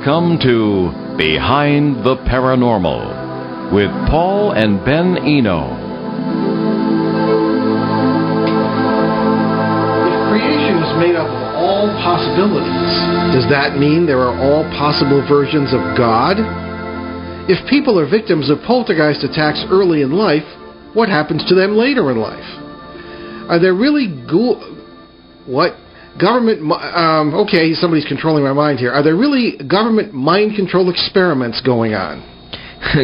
Welcome to Behind the Paranormal with Paul and Ben Eno. If creation is made up of all possibilities, does that mean there are all possible versions of God? If people are victims of poltergeist attacks early in life, what happens to them later in life? Are there really okay, somebody's controlling my mind here. Are there really government mind control experiments going on?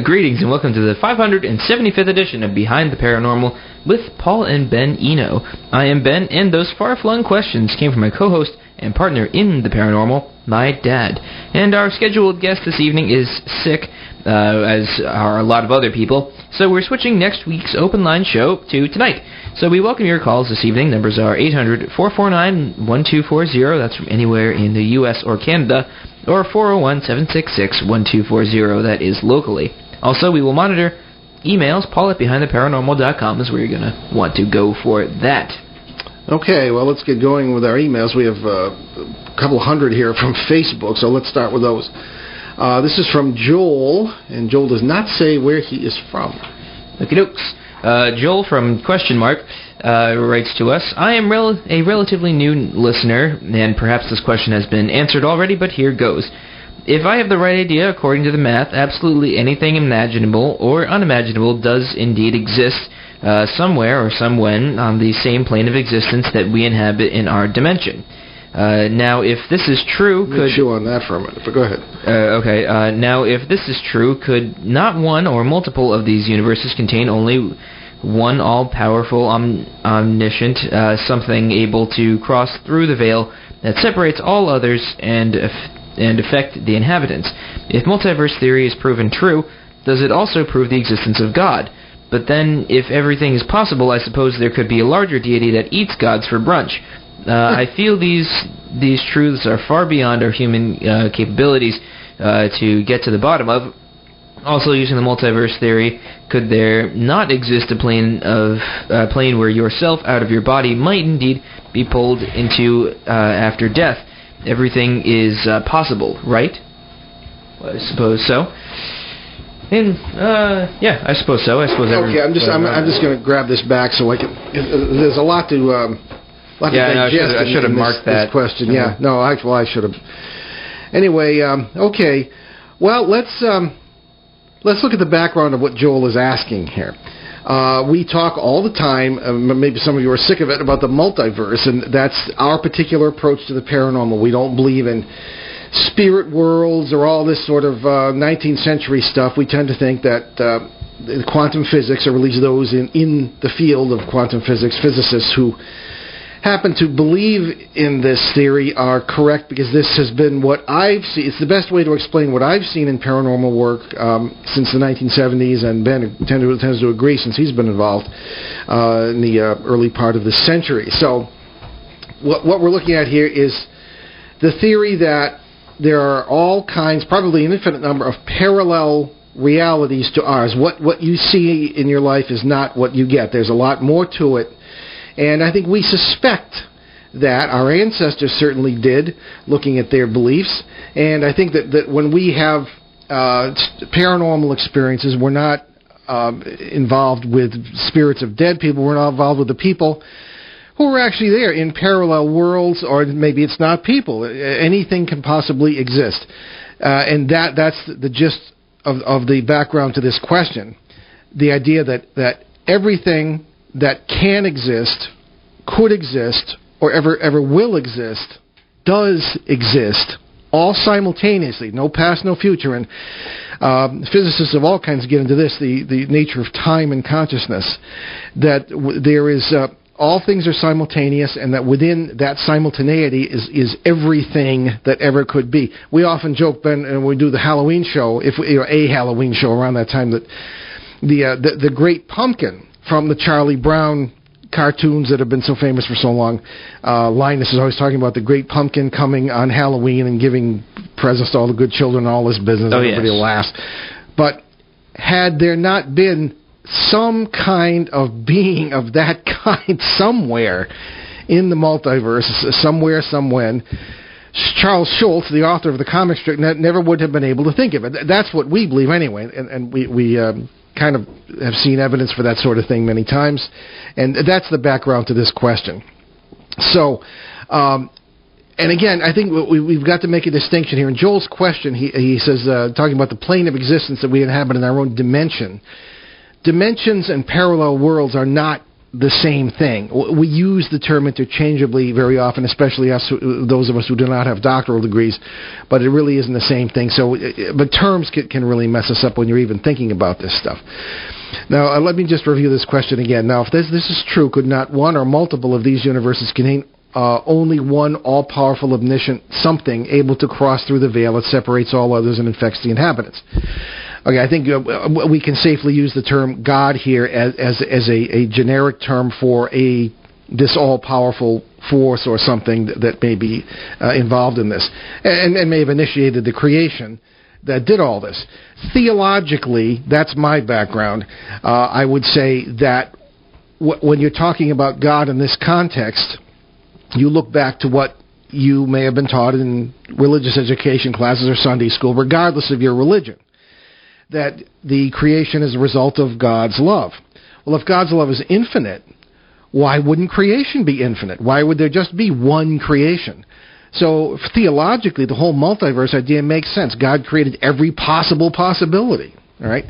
Greetings and welcome to the 575th edition of Behind the Paranormal with Paul and Ben Eno. I am Ben, and those far-flung questions came from my co-host and partner in the paranormal, my dad. And our scheduled guest this evening is sick, as are a lot of other people, so we're switching next week's open line show to tonight. So we welcome your calls this evening. Numbers are 800-449-1240. That's from anywhere in the U.S. or Canada, or 401-766-1240. That is locally. Also, we will monitor emails. Paul at BehindTheParanormal.com is where you're going to want to go for that. Okay, well, let's get going with our emails. We have a couple hundred here from Facebook, so let's start with those. This is from Joel, and Joel does not say where he is from. Okie dokes. Joel from question mark writes to us, I am a relatively new listener, and perhaps this question has been answered already, but here goes. If I have the right idea, according to the math, absolutely anything imaginable or unimaginable does indeed exist somewhere or somewhen on the same plane of existence that we inhabit in our dimension. Now, if this is true, could... chew on that for a minute, but go ahead. Okay. Now, if this is true, could not one or multiple of these universes contain only one all-powerful, omniscient, something able to cross through the veil that separates all others and affect the inhabitants? If multiverse theory is proven true, does it also prove the existence of God? But then, if everything is possible, I suppose there could be a larger deity that eats gods for brunch. I feel these truths are far beyond our human capabilities to get to the bottom of. Also, using the multiverse theory, could there not exist a plane where yourself out of your body might indeed be pulled into after death? Everything is possible, right? Well, I suppose so. And yeah, I suppose so. Okay, I'm just going to grab this back so I can. There's a lot to. I should have marked that question. Mm-hmm. Yeah, no, I should have. Anyway, okay. Well, let's look at the background of what Joel is asking here. We talk all the time, maybe some of you are sick of it, about the multiverse, and that's our particular approach to the paranormal. We don't believe in spirit worlds or all this sort of 19th century stuff. We tend to think that quantum physics, or at least those in the field of quantum physics, physicists who happen to believe in this theory are correct, because this has been what I've seen. It's the best way to explain what I've seen in paranormal work since the 1970s, and Ben tends to agree since he's been involved in the early part of this century. So what we're looking at here is the theory that there are all kinds, probably an infinite number of parallel realities to ours. What you see in your life is not what you get. There's a lot more to it. And I think we suspect that. Our ancestors certainly did, looking at their beliefs. And I think that when we have paranormal experiences, we're not involved with spirits of dead people. We're not involved with the people who are actually there in parallel worlds, or maybe it's not people. Anything can possibly exist. And that's the gist of the background to this question. The idea that everything that can exist, could exist, or ever will exist, does exist, all simultaneously, no past, no future. And physicists of all kinds get into this, the nature of time and consciousness, that there is all things are simultaneous, and that within that simultaneity is everything that ever could be. We often joke, Ben, when we do the Halloween show, a Halloween show around that time, that the Great Pumpkin from the Charlie Brown cartoons that have been so famous for so long. Linus is always talking about the Great Pumpkin coming on Halloween and giving presents to all the good children and all this business. Everybody laughs. But had there not been some kind of being of that kind somewhere in the multiverse, somewhere, somewhen, Charles Schultz, the author of the comic strip, never would have been able to think of it. That's what we believe anyway, and we kind of have seen evidence for that sort of thing many times, and that's the background to this question. So, and again, I think we've got to make a distinction here. In Joel's question, he says, talking about the plane of existence that we inhabit in our own dimension, dimensions and parallel worlds are not the same thing. We use the term interchangeably very often, especially those of us who do not have doctoral degrees, but it really isn't the same thing. So, but terms can really mess us up when you're even thinking about this stuff. Now, let me just review this question again. Now, if this is true, could not one or multiple of these universes contain only one all-powerful, omniscient something able to cross through the veil that separates all others and infects the inhabitants? Okay, I think we can safely use the term God here as a generic term for this all-powerful force or something that may be involved in this, and may have initiated the creation that did all this. Theologically, that's my background. I would say that when you're talking about God in this context, you look back to what you may have been taught in religious education classes or Sunday school, regardless of your religion, that the creation is a result of God's love. Well, if God's love is infinite, why wouldn't creation be infinite? Why would there just be one creation? So theologically, the whole multiverse idea makes sense. God created every possible possibility. All right,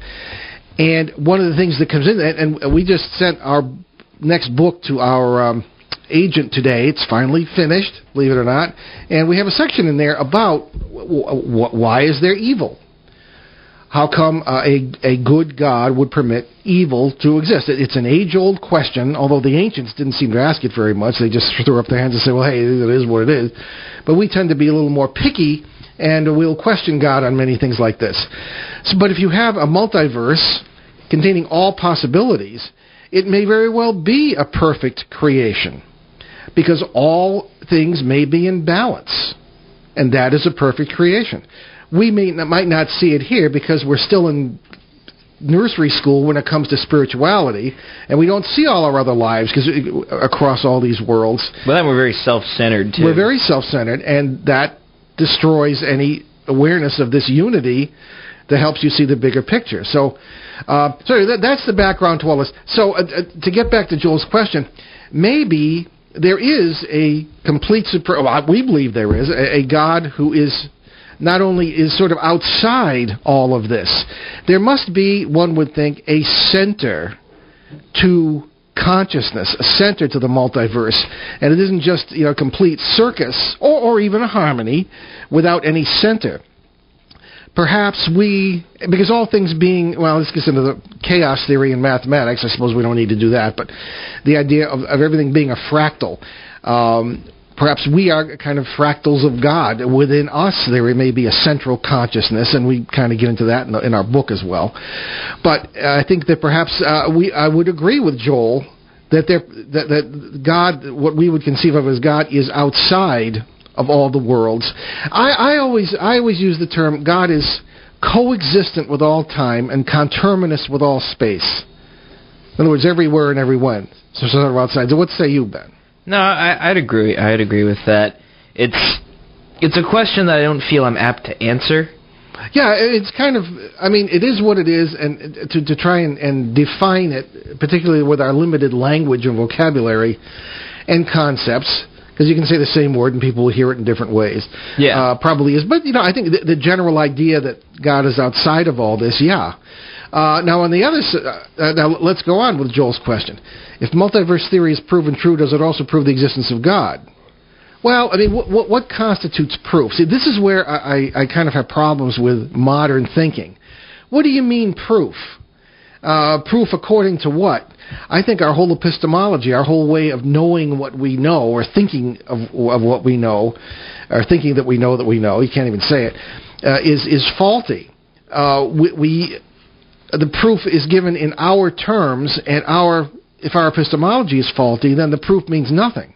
and one of the things that comes in, and we just sent our next book to our agent today. It's finally finished, believe it or not, and we have a section in there about why is there evil? How come a good God would permit evil to exist? It's an age-old question, although the ancients didn't seem to ask it very much. They just threw up their hands and said, well, hey, it is what it is. But we tend to be a little more picky, and we'll question God on many things like this. But if you have a multiverse containing all possibilities, it may very well be a perfect creation, because all things may be in balance, and that is a perfect creation. We might not see it here because we're still in nursery school when it comes to spirituality, and we don't see all our other lives across all these worlds. Well, then we're very self-centered, too. We're very self-centered, and that destroys any awareness of this unity that helps you see the bigger picture. So that's the background to all this. So to get back to Joel's question, maybe there is a complete, we believe there is, a God who is not only is sort of outside all of this, there must be, one would think, a center to consciousness, a center to the multiverse, and it isn't just a complete circus or even a harmony without any center. Perhaps because all things being, well, this gets into the chaos theory in mathematics. I suppose we don't need to do that, but the idea of everything being a fractal. Perhaps we are kind of fractals of God. Within us, there may be a central consciousness, and we kind of get into that in our book as well. But I think that perhaps I would agree with Joel that God, what we would conceive of as God, is outside of all the worlds. I always use the term God is coexistent with all time and conterminous with all space. In other words, everywhere and everywhen. So sort of outside. So what say you, Ben? No, I'd agree. I'd agree with that. It's a question that I don't feel I'm apt to answer. Yeah, it's kind of, it is what it is, and to try and define it, particularly with our limited language and vocabulary and concepts, because you can say the same word and people will hear it in different ways. Yeah. Probably is. But, I think the general idea that God is outside of all this, yeah. Now, on the other side, now let's go on with Joel's question. If multiverse theory is proven true, does it also prove the existence of God? Well, what constitutes proof? See, this is where I kind of have problems with modern thinking. What do you mean proof? Proof according to what? I think our whole epistemology, our whole way of knowing what we know, or thinking of what we know, or thinking that we know, you can't even say it, is faulty. The proof is given in our terms, and if our epistemology is faulty, then the proof means nothing.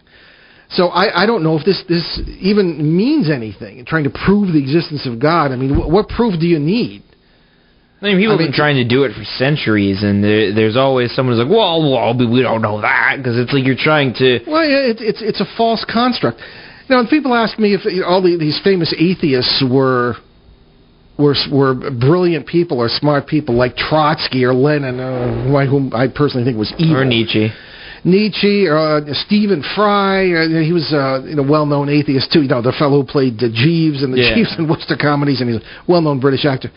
So I don't know if this even means anything, trying to prove the existence of God. What proof do you need? People have been trying to do it for centuries, and there's always someone who's like, well, we don't know that, because it's like you're trying to... Well, it's a false construct. and people ask me if all these famous atheists were brilliant people or smart people like Trotsky or Lenin, whom I personally think was evil. Or Nietzsche. Or Stephen Fry. He was a well-known atheist, too. The fellow who played Jeeves in the Jeeves and Wooster comedies, and he's a well-known British actor.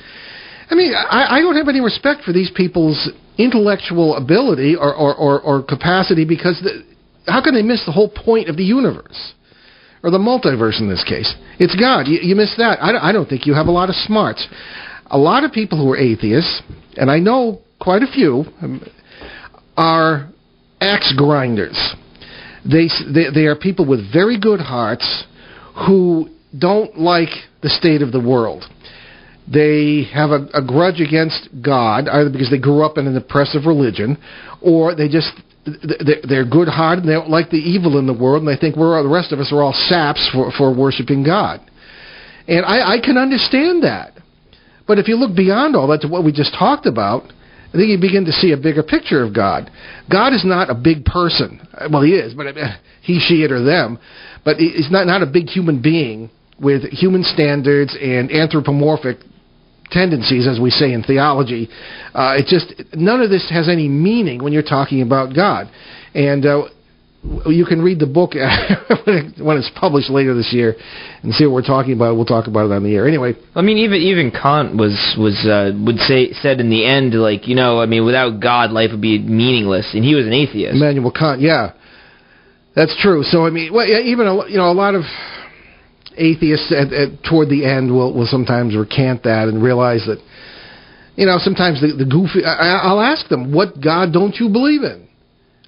I mean, I don't have any respect for these people's intellectual ability or capacity, because how can they miss the whole point of the universe? Or the multiverse in this case. It's God. You miss that. I don't think you have a lot of smarts. A lot of people who are atheists, and I know quite a few, are axe grinders. They are people with very good hearts who don't like the state of the world. They have a grudge against God, either because they grew up in an oppressive religion, or they're good-hearted and they don't like the evil in the world, and they think the rest of us are all saps for worshiping God. And I can understand that. But if you look beyond all that to what we just talked about, I think you begin to see a bigger picture of God. God is not a big person. Well, he is, but he, she, it, or them. But he's not a big human being with human standards and anthropomorphic tendencies, as we say in theology. None of this has any meaning when you're talking about God. And you can read the book when it's published later this year and see what we're talking about. We'll talk about it on the air. Anyway, I mean, even Kant said in the end, without God, life would be meaningless, and he was an atheist. Immanuel Kant, yeah, that's true. So even a lot of atheists toward the end will sometimes recant that and realize that, sometimes the goofy. I'll ask them, what God don't you believe in?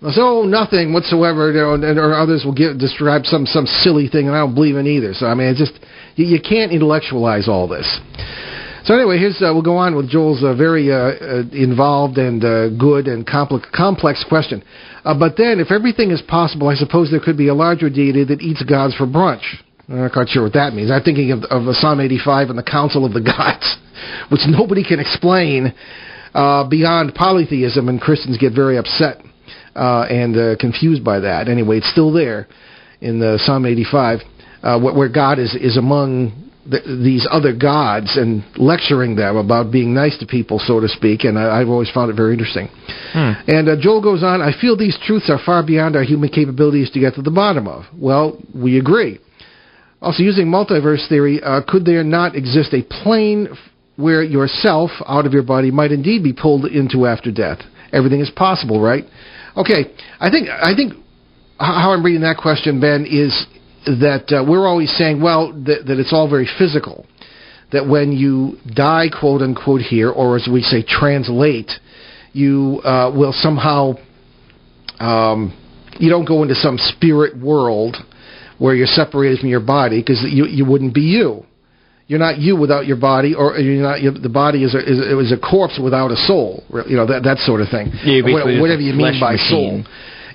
They'll say, nothing whatsoever, or others will describe some silly thing, and I don't believe in either. So it's just you can't intellectualize all this. So anyway, we'll go on with Joel's very involved and good and complex question. But then, if everything is possible, I suppose there could be a larger deity that eats gods for brunch. I'm not quite sure what that means. I'm thinking of Psalm 85 and the Council of the Gods, which nobody can explain beyond polytheism, and Christians get very upset and confused by that. Anyway, it's still there in Psalm 85, where God is among these other gods and lecturing them about being nice to people, so to speak, and I've always found it very interesting. And Joel goes on, I feel these truths are far beyond our human capabilities to get to the bottom of. Well, we agree. Also, using multiverse theory, could there not exist a plane where yourself, out of your body, might indeed be pulled into after death? Everything is possible, right? Okay, I think how I'm reading that question, Ben, is that we're always saying, that it's all very physical. That when you die, quote unquote, here, or as we say, translate, you will somehow, you don't go into some spirit world where you're separated from your body, because you wouldn't be you. You're not you without your body, or you're not. The body is a corpse without a soul. That sort of thing. Yeah, whatever you mean by soul.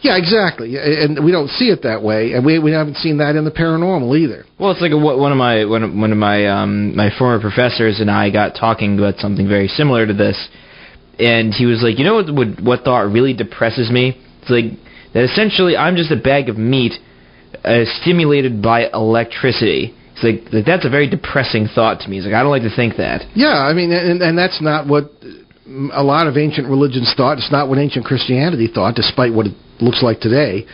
Yeah, exactly. And we don't see it that way, and we haven't seen that in the paranormal either. Well, it's like one of my former professors and I got talking about something very similar to this, and he was like, what thought really depresses me? It's like that essentially I'm just a bag of meat stimulated by electricity. It's like that's a very depressing thought to me. He's like, I don't like to think that. Yeah, and that's not what a lot of ancient religions thought. It's not what ancient Christianity thought, despite what it looks like today.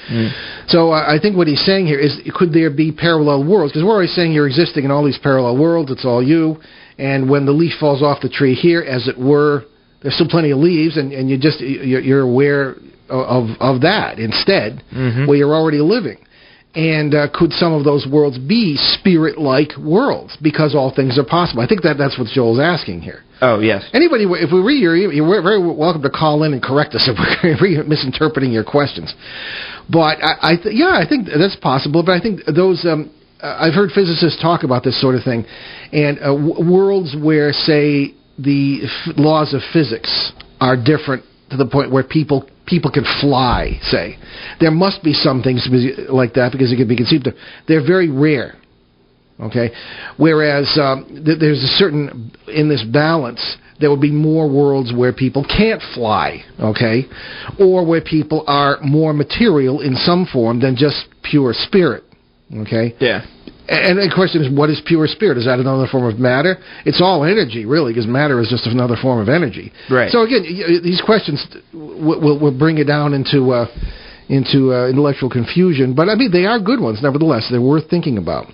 So I think what he's saying here is, could there be parallel worlds? Because we're always saying you're existing in all these parallel worlds. It's all you. And when the leaf falls off the tree here, as it were, there's still plenty of leaves, and you're aware of that instead, where you're already living. And could some of those worlds be spirit-like worlds, because all things are possible? I think that's what Joel's asking here. Oh, yes. Anybody, if we read your email, you're very welcome to call in and correct us if we're misinterpreting your questions. But I think that's possible. But I think those I've heard physicists talk about this sort of thing, and worlds where, say, the laws of physics are different to the point where people can fly, say. There must be some things like that, because it can be conceived of. They're very rare, okay? Whereas there's a certain, in this balance, there would be more worlds where people can't fly, okay? Or where people are more material in some form than just pure spirit. Okay? Yeah. And the question is, what is pure spirit? Is that another form of matter? It's all energy, really, because matter is just another form of energy. Right. So again, these questions will bring it down into intellectual confusion. But I mean, they are good ones, nevertheless. They're worth thinking about.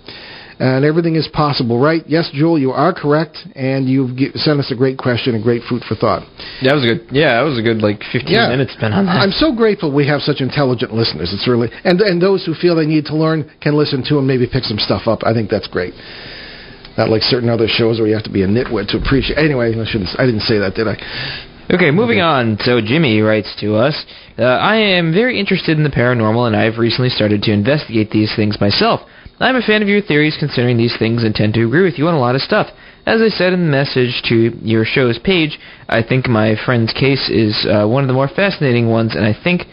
And everything is possible, right? Yes, Joel, you are correct, and you've sent us a great question and great food for thought. That was good. Yeah, that was a good 15 minutes spent on that. I'm so grateful we have such intelligent listeners. It's really and those who feel they need to learn can listen to and maybe pick some stuff up. I think that's great. Not like certain other shows where you have to be a nitwit to appreciate. Anyway, I didn't say that, did I? Okay, moving on. So Jimmy writes to us, I am very interested in the paranormal, and I have recently started to investigate these things myself. I'm a fan of your theories concerning these things and tend to agree with you on a lot of stuff. As I said in the message to your show's page, I think my friend's case is one of the more fascinating ones, and I think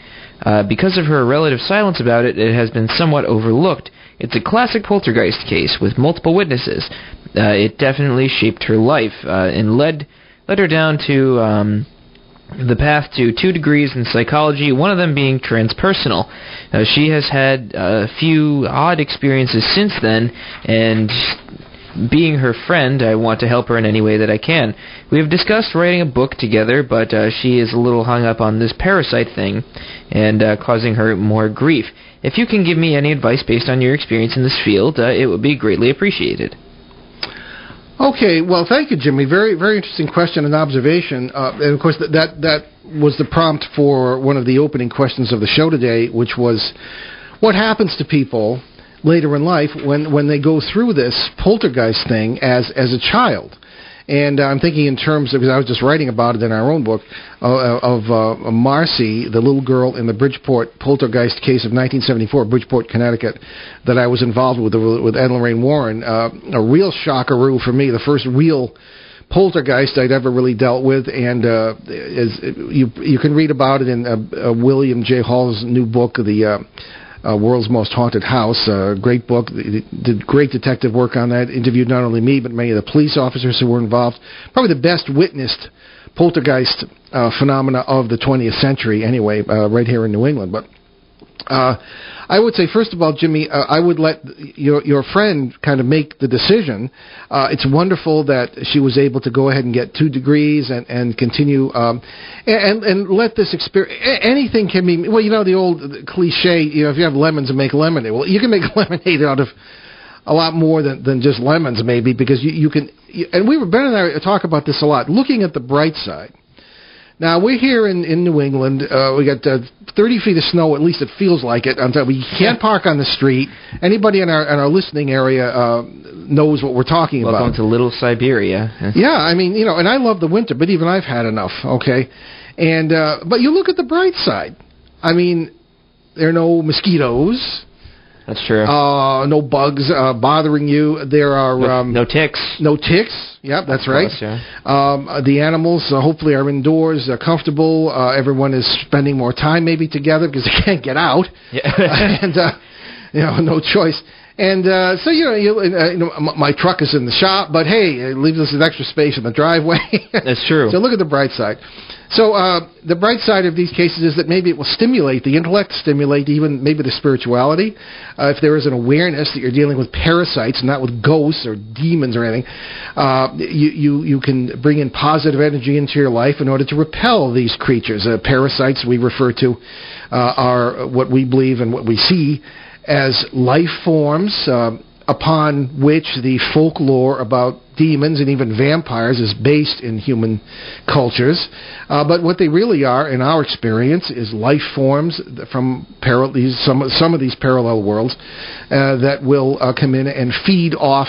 because of her relative silence about it, it has been somewhat overlooked. It's a classic poltergeist case with multiple witnesses. It definitely shaped her life and led her down to the path to 2 degrees in psychology, one of them being transpersonal. She has had a few odd experiences since then, and being her friend, I want to help her in any way that I can. We have discussed writing a book together, but she is a little hung up on this parasite thing and causing her more grief. If you can give me any advice based on your experience in this field, it would be greatly appreciated. Okay, well, thank you, Jimmy. Very, very interesting question and observation. And, of course, that was the prompt for one of the opening questions of the show today, which was, what happens to people later in life when they go through this poltergeist thing as a child? And I'm thinking in terms of, because I was just writing about it in our own book, of Marcy, the little girl in the Bridgeport poltergeist case of 1974, Bridgeport, Connecticut, that I was involved with Ed and Lorraine Warren. A real shockaroo for me, the first real poltergeist I'd ever really dealt with, and you can read about it in William J. Hall's new book, the World's Most Haunted House. Great book. Did great detective work on that. Interviewed not only me, but many of the police officers who were involved. Probably the best witnessed poltergeist phenomena of the 20th century, anyway, right here in New England. But I would say, first of all, Jimmy, I would let your friend kind of make the decision. It's wonderful that she was able to go ahead and get 2 degrees and continue and let this experience. Anything can be. Well, the old cliche. If you have lemons, and make lemonade. Well, you can make lemonade out of a lot more than just lemons, maybe, because you can. And Ben and I talk about this a lot. Looking at the bright side. Now, we're here in New England. We got 30 feet of snow, at least it feels like it. We can't park on the street. Anybody in our listening area knows what we're talking about. Welcome to Little Siberia. Yeah, I mean, and I love the winter, but even I've had enough, okay? And but you look at the bright side. I mean, there are no mosquitoes. That's true. No bugs bothering you. There are no ticks. No ticks. Yep, that's right. Course, yeah. The animals hopefully are indoors, comfortable. Everyone is spending more time maybe together because they can't get out. Yeah. And no choice. And so my truck is in the shop, but hey, it leaves us an extra space in the driveway. That's true. So look at the bright side. So the bright side of these cases is that maybe it will stimulate the intellect, stimulate even maybe the spirituality. If there is an awareness that you're dealing with parasites, not with ghosts or demons or anything, you can bring in positive energy into your life in order to repel these creatures. Parasites we refer to are what we believe and what we see as life forms upon which the folklore about demons and even vampires is based in human cultures. But what they really are, in our experience, is life forms from some of these parallel worlds that will come in and feed off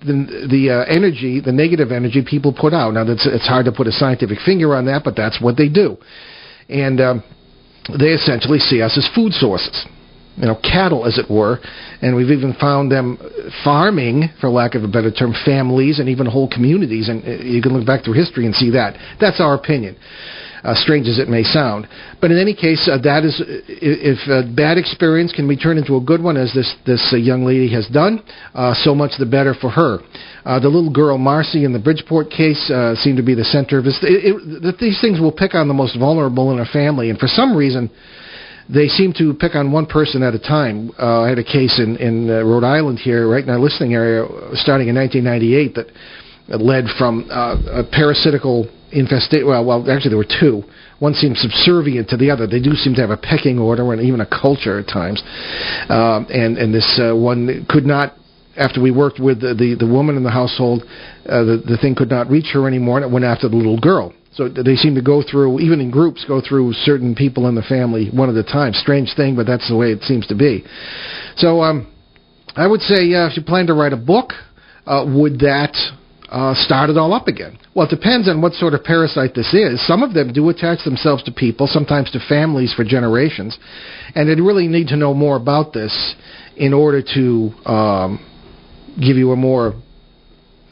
the energy, the negative energy people put out. Now, it's hard to put a scientific finger on that, but that's what they do. And they essentially see us as food sources. Cattle, as it were, and we've even found them farming, for lack of a better term, families and even whole communities, and you can look back through history and see that. That's our opinion, strange as it may sound. But in any case, that is, if a bad experience can be turned into a good one, as this young lady has done, so much the better for her. The little girl, Marcy, in the Bridgeport case, seemed to be the center of this. These things will pick on the most vulnerable in a family, and for some reason, they seem to pick on one person at a time. I had a case in Rhode Island here, right in our listening area, starting in 1998, that led from a parasitical infestation. Well, actually, there were two. One seemed subservient to the other. They do seem to have a pecking order and even a culture at times. And this one could not, after we worked with the woman in the household, the thing could not reach her anymore, and it went after the little girl. So they seem to go through, even in groups, go through certain people in the family one at a time. Strange thing, but that's the way it seems to be. So I would say if you plan to write a book, would that start it all up again? Well, it depends on what sort of parasite this is. Some of them do attach themselves to people, sometimes to families for generations, and they'd really need to know more about this in order to give you a more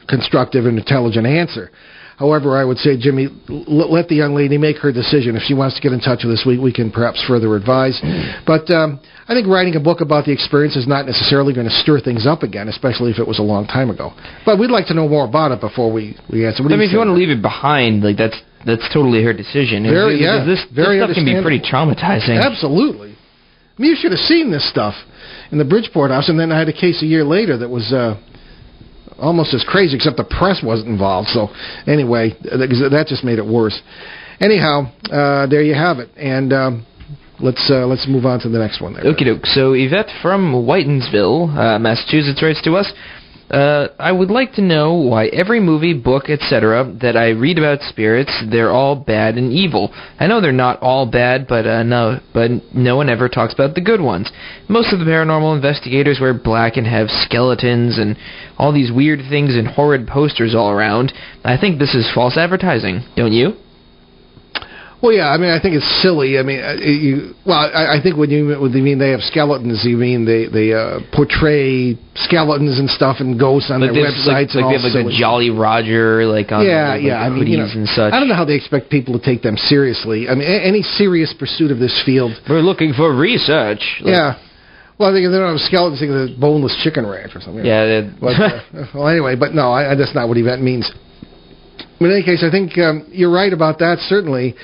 constructive and intelligent answer. However, I would say, Jimmy, let the young lady make her decision. If she wants to get in touch with us, we can perhaps further advise. But I think writing a book about the experience is not necessarily going to stir things up again, especially if it was a long time ago. But we'd like to know more about it before we answer. If you want to leave it behind, like that's totally her decision. This stuff can be pretty traumatizing. Absolutely. I mean, you should have seen this stuff in the Bridgeport house, and then I had a case a year later that was almost as crazy, except the press wasn't involved. So anyway, that just made it worse. Anyhow, there you have it, and let's move on to the next one. Okie doke. So Yvette from Whitensville, Massachusetts, writes to us. I would like to know why every movie, book, etc. that I read about spirits, they're all bad and evil. I know they're not all bad, but no one ever talks about the good ones. Most of the paranormal investigators wear black and have skeletons and all these weird things and horrid posters all around. I think this is false advertising, don't you? Well, yeah, I mean, I think it's silly. I mean, I think when you mean they have skeletons, you mean they portray skeletons and stuff and ghosts on their websites and all they have like a Jolly Roger on hoodies and such. I don't know how they expect people to take them seriously. I mean, any serious pursuit of this field. We're looking for research. Yeah. Well, I think they don't have skeletons, think of the boneless chicken ranch or something. Yeah. Well, anyway, but no, that's not what event means. In any case, I think you're right about that, certainly.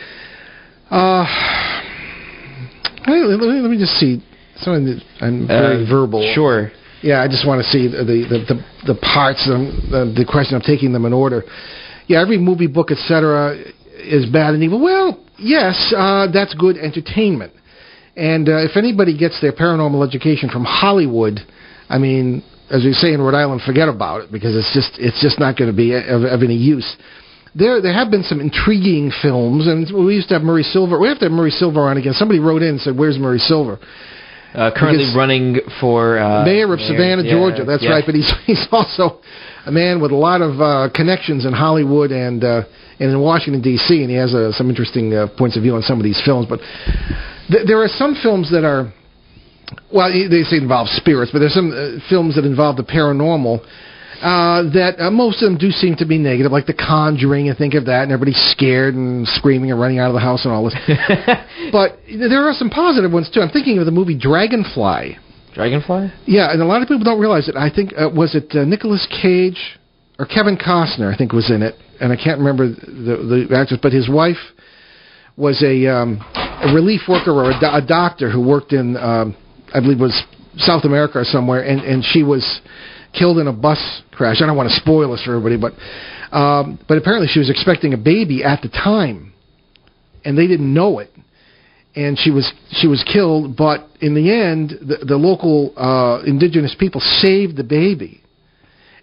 Let me just see. I'm very verbal. Sure. Yeah, I just want to see the parts, the question of taking them in order. Yeah, every movie, book, etc. is bad and evil. Well, yes, that's good entertainment. And if anybody gets their paranormal education from Hollywood, I mean, as we say in Rhode Island, forget about it, because it's just not going to be of any use. There have been some intriguing films, and we used to have Murray Silver. We have to have Murray Silver on again. Somebody wrote in and said, "Where's Murray Silver?" Currently running for mayor of Savannah, Georgia. That's right. But he's also a man with a lot of connections in Hollywood and in Washington D.C. And he has some interesting points of view on some of these films. But there are some films that are, well, they say involve spirits, but there's some films that involve the paranormal. That most of them do seem to be negative, like The Conjuring, and think of that, and everybody's scared and screaming and running out of the house and all this. But there are some positive ones, too. I'm thinking of the movie Dragonfly. Dragonfly? Yeah, and a lot of people don't realize it. I think, was it Nicolas Cage or Kevin Costner, I think, was in it, and I can't remember the actors, but his wife was a relief worker or a doctor who worked in, I believe it was South America or somewhere, and she was killed in a bus crash. I don't want to spoil this for everybody, but apparently she was expecting a baby at the time, and they didn't know it, and she was killed. But in the end, the local indigenous people saved the baby,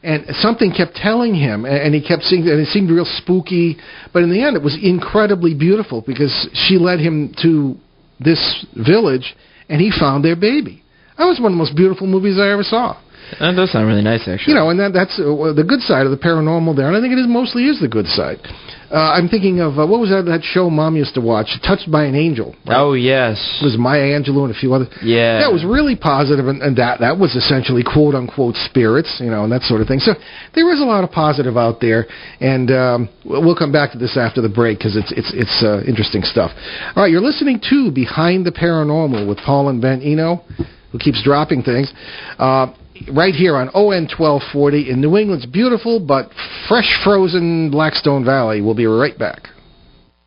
and something kept telling him, and he kept seeing, and it seemed real spooky. But in the end, it was incredibly beautiful because she led him to this village, and he found their baby. That was one of the most beautiful movies I ever saw. That does sound really nice, actually. You know, and that's the good side of the paranormal there, and I think it mostly is the good side. I'm thinking of, what was that show Mom used to watch, Touched by an Angel? Right? Oh, yes. It was Maya Angelou and a few other. Yeah. That was really positive, and that was essentially quote-unquote spirits, you know, and that sort of thing. So there is a lot of positive out there, and we'll come back to this after the break, because it's interesting stuff. All right, you're listening to Behind the Paranormal with Paul and Ben Eno, who keeps dropping things. Right here on ON 1240 in New England's beautiful but fresh frozen Blackstone Valley. We'll be right back.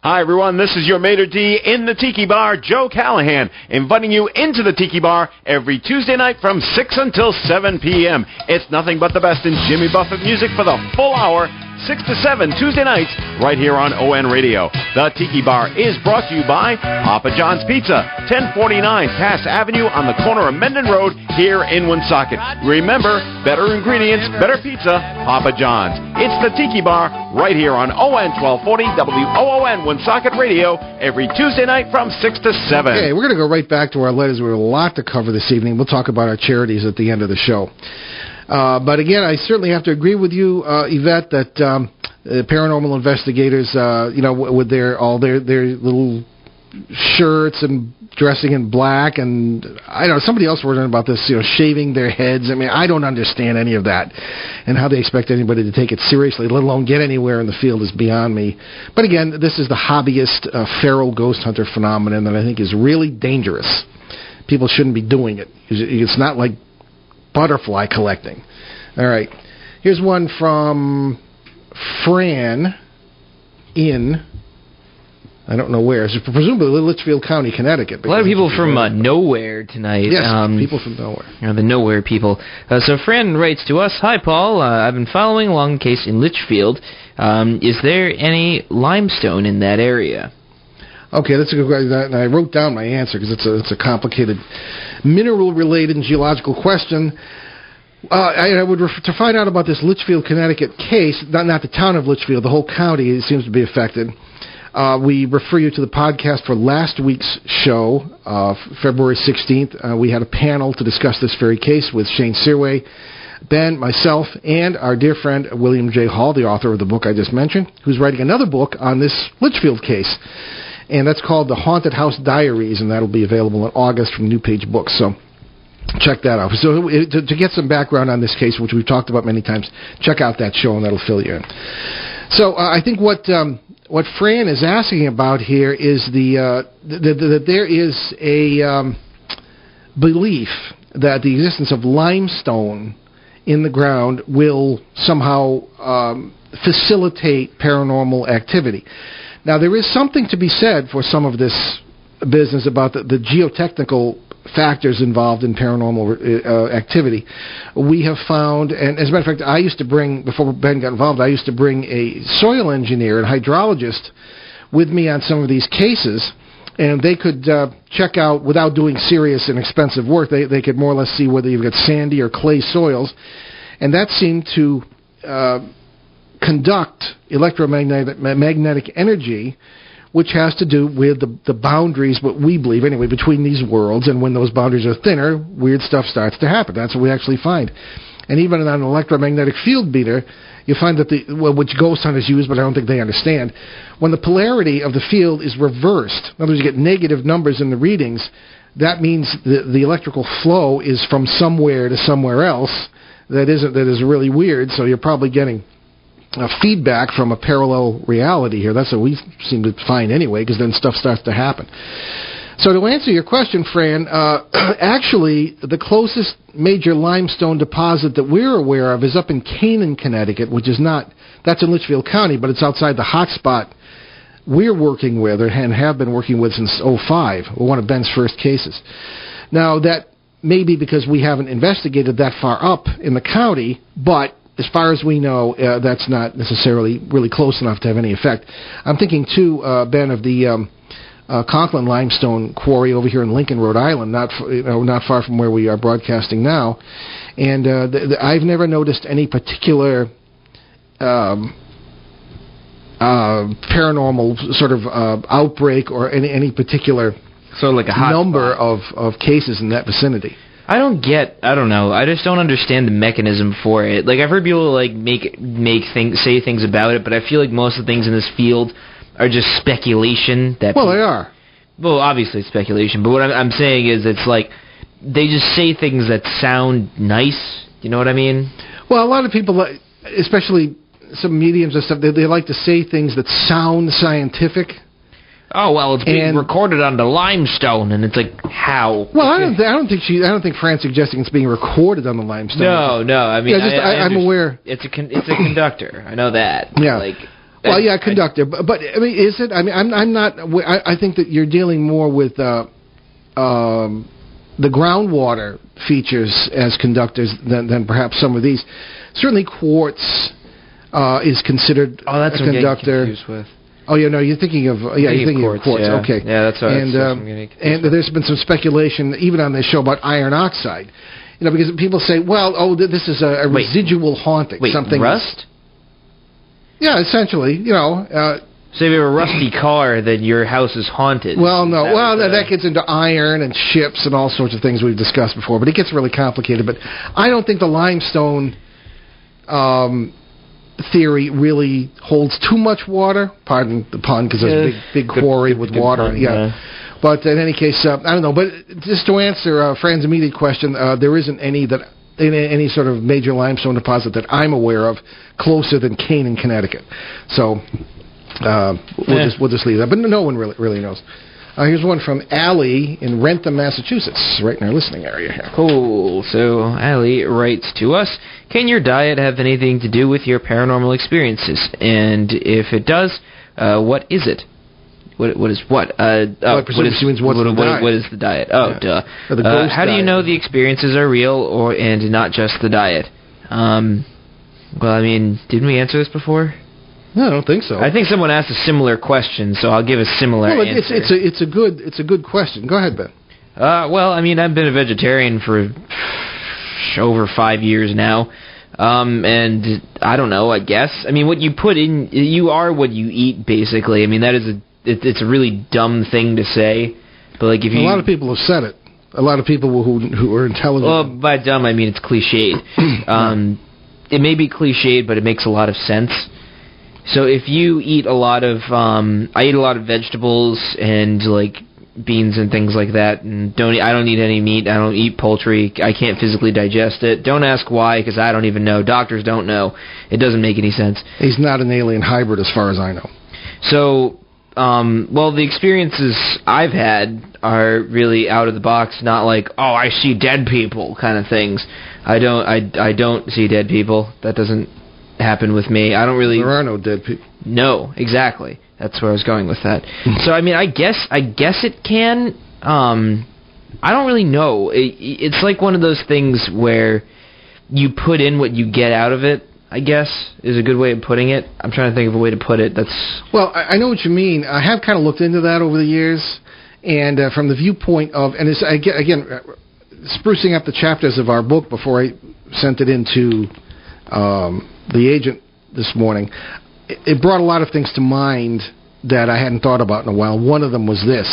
Hi, everyone. This is your maitre d' in the Tiki Bar, Joe Callahan, inviting you into the Tiki Bar every Tuesday night from 6 until 7 p.m. It's nothing but the best in Jimmy Buffett music for the full hour, 6 to 7 Tuesday nights, right here on ON Radio. The Tiki Bar is brought to you by Papa John's Pizza, 1049 Cass Avenue on the corner of Mendon Road here in Woonsocket. Remember, better ingredients, better pizza, Papa John's. It's the Tiki Bar right here on ON 1240 WOON Woonsocket Radio every Tuesday night from 6 to 7. Okay, we're going to go right back to our letters. We have a lot to cover this evening. We'll talk about our charities at the end of the show. But again, I certainly have to agree with you, Yvette, that paranormal investigators, with all their little shirts and dressing in black, and I don't know, somebody else wrote in about this, shaving their heads. I mean, I don't understand any of that, and how they expect anybody to take it seriously, let alone get anywhere in the field, is beyond me. But again, this is the hobbyist feral ghost hunter phenomenon that I think is really dangerous. People shouldn't be doing it. It's not like butterfly collecting. All right. Here's one from Fran in, I don't know where. It's presumably Litchfield County, Connecticut. A lot of people from nowhere tonight. Yes, people from nowhere. The nowhere people. So Fran writes to us, "Hi, Paul. I've been following along the case in Litchfield. Is there any limestone in that area?" Okay, that's a good question. And I wrote down my answer because it's a complicated mineral-related and geological question. I would to find out about this Litchfield, Connecticut case, not the town of Litchfield, the whole county seems to be affected. We refer you to the podcast for last week's show, February 16th. We had a panel to discuss this very case with Shane Searway, Ben, myself, and our dear friend William J. Hall, the author of the book I just mentioned, who's writing another book on this Litchfield case. And that's called The Haunted House Diaries, and that'll be available in August from New Page Books. So check that out. So to get some background on this case, which we've talked about many times, check out that show, and that'll fill you in. So I think what Fran is asking about here is that there is a belief that the existence of limestone in the ground will somehow facilitate paranormal activity. Now, there is something to be said for some of this business about the geotechnical factors involved in paranormal activity. We have found, and as a matter of fact, I used to bring, before Ben got involved, I used to bring a soil engineer and hydrologist with me on some of these cases, and they could check out, without doing serious and expensive work, they could more or less see whether you've got sandy or clay soils, and that seemed to conduct electromagnetic energy, which has to do with the boundaries, what we believe anyway, between these worlds, and when those boundaries are thinner, weird stuff starts to happen. That's what we actually find. And even on an electromagnetic field meter, you find that which ghost hunters use, but I don't think they understand, when the polarity of the field is reversed, in other words, you get negative numbers in the readings, that means the electrical flow is from somewhere to somewhere else that is really weird, so you're probably getting feedback from a parallel reality here. That's what we seem to find anyway, because then stuff starts to happen. So to answer your question, Fran, actually the closest major limestone deposit that we're aware of is up in Canaan, Connecticut, which is that's in Litchfield County, but it's outside the hotspot we're working with, and have been working with since 2005, one of Ben's first cases. Now, that may be because we haven't investigated that far up in the county, but as far as we know, that's not necessarily really close enough to have any effect. I'm thinking, too, Ben, of the Conklin limestone quarry over here in Lincoln, Rhode Island, not far from where we are broadcasting now. And I've never noticed any particular paranormal sort of outbreak or any particular like a number of cases in that vicinity. I don't know. I just don't understand the mechanism for it. Like, I've heard people say things about it, but I feel like most of the things in this field are just speculation. They are. Well, obviously it's speculation, but what I'm saying is it's like they just say things that sound nice. You know what I mean? Well, a lot of people, especially some mediums and stuff, they like to say things that sound scientific. Oh, well, it's being recorded on the limestone, and it's like, how? Well, I don't think Fran's suggesting it's being recorded on the limestone. No. I mean, I'm aware it's a conductor. I know that. Yeah. Well, yeah, conductor. But I mean, is it? I mean, I'm not. I think that you're dealing more with the groundwater features as conductors than perhaps some of these. Certainly, quartz is considered a conductor. Confused with. Oh, yeah, no, you're thinking of you're thinking of quartz. Yeah. Okay, yeah, that's what. And there's been some speculation even on this show about iron oxide. You know, because people say, well, this is a residual haunting. Wait, something rust? Yeah, essentially, you know. So if you have a rusty car, then your house is haunted. Well, no. That gets into iron and ships and all sorts of things we've discussed before, but it gets really complicated. But I don't think the limestone theory really holds too much water. Pardon the pun, because there's a big quarry with water. Pun, yeah. But in any case, I don't know. But just to answer Fran's immediate question, there isn't any sort of major limestone deposit that I'm aware of closer than Kane in Connecticut. So we'll just leave that. But no one really knows. Here's one from Allie in Rentham, Massachusetts, right in our listening area here. Cool. So Allie writes to us, can your diet have anything to do with your paranormal experiences? And if it does, what is it? What is what? I presume she means what is the diet? Oh, yeah. Duh. How do you know the experiences are real and not just the diet? Well, I mean, didn't we answer this before? No, I don't think so. I think someone asked a similar question, so I'll give a similar answer. It's a good question. Go ahead, Ben. Well, I mean, I've been a vegetarian for over 5 years now. And I don't know, I guess. I mean, what you put in, you are what you eat, basically. I mean, that is it's a really dumb thing to say, but like if you... A lot of people have said it. A lot of people who are intelligent... Well, by dumb, I mean it's cliched. It may be cliched, but it makes a lot of sense. So if you eat a lot of... I eat a lot of vegetables and, like, beans and things like that, and I don't eat any meat. I don't eat poultry. I can't physically digest it. Don't ask why, because I don't even know. Doctors don't know. It doesn't make any sense. He's not an alien hybrid as far as I know. So... well, the experiences I've had are really out of the box, not like, oh, I see dead people kind of things. I don't see dead people. That doesn't happen with me. I don't really... There are no dead people. No, exactly. That's where I was going with that. So, I mean, I guess it can. I don't really know. It's like one of those things where you put in what you get out of it, I guess, is a good way of putting it. I'm trying to think of a way to put it. Well, I know what you mean. I have kind of looked into that over the years, and from the viewpoint of, and it's, again, sprucing up the chapters of our book before I sent it into the agent this morning, it brought a lot of things to mind that I hadn't thought about in a while. One of them was this.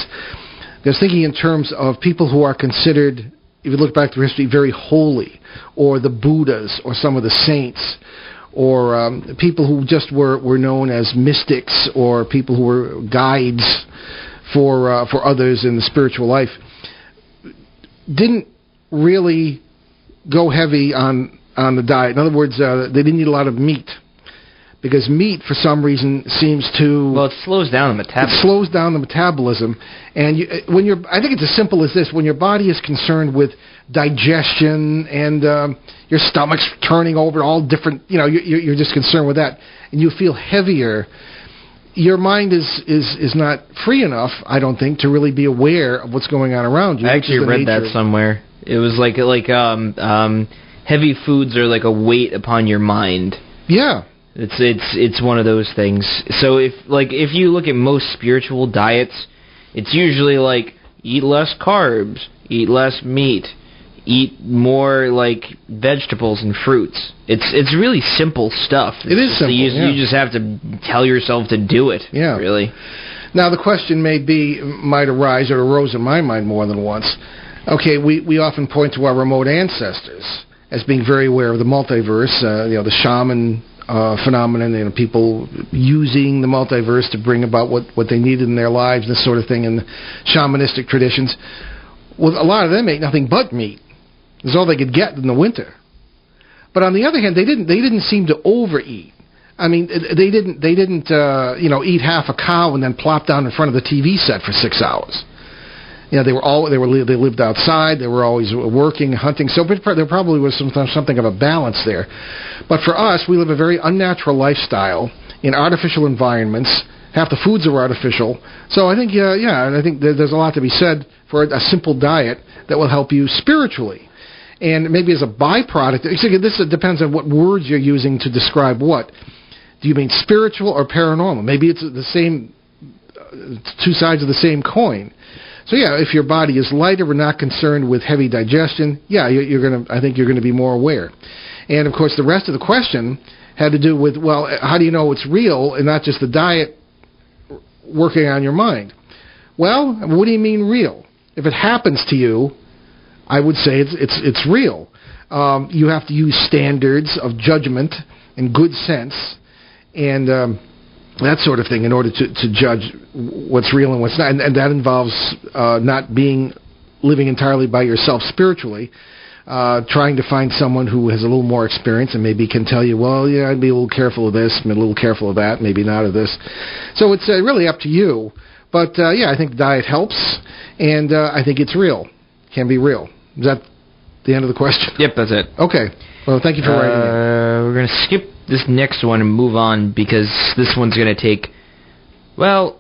I was thinking in terms of people who are considered, if you look back through history, very holy, or the Buddhas, or some of the saints, or people who just were known as mystics, or people who were guides for others in the spiritual life, didn't really go heavy on the diet. In other words, they didn't eat a lot of meat, because meat, for some reason, seems to... Well, it slows down the metabolism. It slows down the metabolism. And I think it's as simple as this. When your body is concerned with digestion and your stomach's turning over, all different... you're just concerned with that. And you feel heavier. Your mind is not free enough, I don't think, to really be aware of what's going on around you. I actually read that somewhere. It was like heavy foods are like a weight upon your mind. Yeah. It's one of those things. So if you look at most spiritual diets, it's usually like eat less carbs, eat less meat, eat more like vegetables and fruits. It's really simple stuff. It is simple. You just have to tell yourself to do it. Yeah. Really. Now the question might arise, or arose in my mind more than once. Okay, we often point to our remote ancestors as being very aware of the multiverse. The shaman phenomenon, people using the multiverse to bring about what they needed in their lives, this sort of thing, in the shamanistic traditions. Well, a lot of them ate nothing but meat. It was all they could get in the winter. But on the other hand, they didn't seem to overeat. I mean, they didn't eat half a cow and then plop down in front of the TV set for 6 hours. They lived outside. They were always working, hunting. So there probably was something of a balance there. But for us, we live a very unnatural lifestyle in artificial environments. Half the foods are artificial. So I think, and I think there's a lot to be said for a simple diet that will help you spiritually. And maybe as a byproduct, this depends on what words you're using to describe what. Do you mean spiritual or paranormal? Maybe it's the same, two sides of the same coin. So if your body is lighter, we're not concerned with heavy digestion. I think you're gonna be more aware. And of course, the rest of the question had to do with, how do you know it's real and not just the diet working on your mind? Well, what do you mean real? If it happens to you, I would say it's real. You have to use standards of judgment and good sense and that sort of thing in order to judge what's real and what's not. And that involves not living entirely by yourself spiritually, trying to find someone who has a little more experience and maybe can tell you, I'd be a little careful of this, a little careful of that, maybe not of this. So it's really up to you. But, I think diet helps, and I think it's real. Can be real. Is that the end of the question? Yep, that's it. Okay. Well, thank you for writing in. We're going to skip this next one and move on because this one's going to take... no,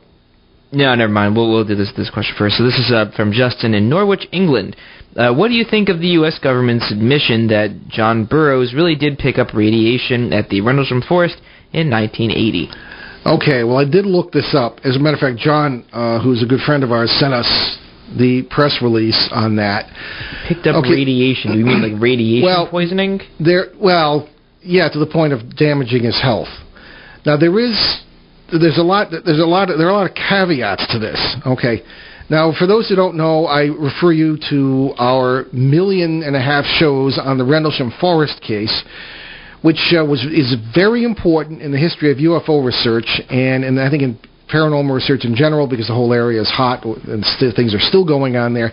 never mind. We'll do this question first. So this is from Justin in Norwich, England. What do you think of the U.S. government's admission that John Burroughs really did pick up radiation at the Reynolds Forest in 1980? Okay, well, I did look this up. As a matter of fact, John, who's a good friend of ours, sent us the press release on that. Picked up radiation. Do you mean like radiation poisoning? To the point of damaging his health. Now there are a lot of caveats to this. Okay. Now, for those who don't know, I refer you to our 1.5 million shows on the Rendlesham Forest case, which is very important in the history of UFO research and I think in paranormal research in general, because the whole area is hot and things are still going on there.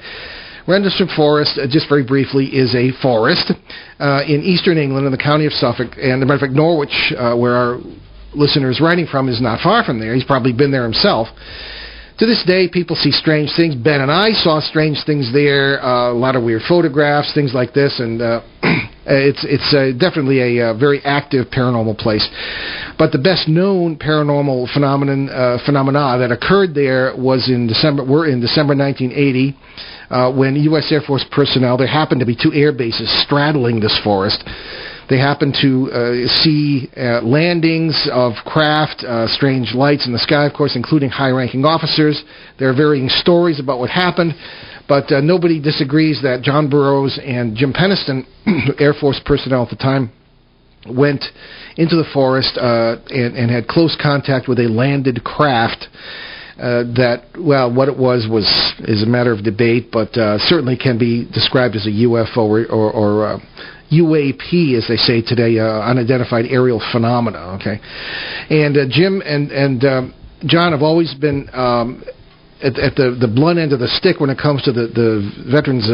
Rendlesham Forest, just very briefly, is a forest in eastern England in the county of Suffolk. And as a matter of fact, Norwich, where our listener is writing from, is not far from there. He's probably been there himself. To this day, people see strange things. Ben and I saw strange things there, a lot of weird photographs, things like this, and it's definitely a very active paranormal place. But the best-known paranormal phenomena that occurred there was in December 1980, when U.S. Air Force personnel, there happened to be 2 air bases straddling this forest. They happened to see landings of craft, strange lights in the sky, of course, including high-ranking officers. There are varying stories about what happened, but nobody disagrees that John Burroughs and Jim Penniston, Air Force personnel at the time, went into the forest and had close contact with a landed craft. What it was is a matter of debate, but certainly can be described as a UFO or UAP, as they say today, unidentified aerial phenomena. Okay, and Jim and John have always been at the blunt end of the stick when it comes to the Veterans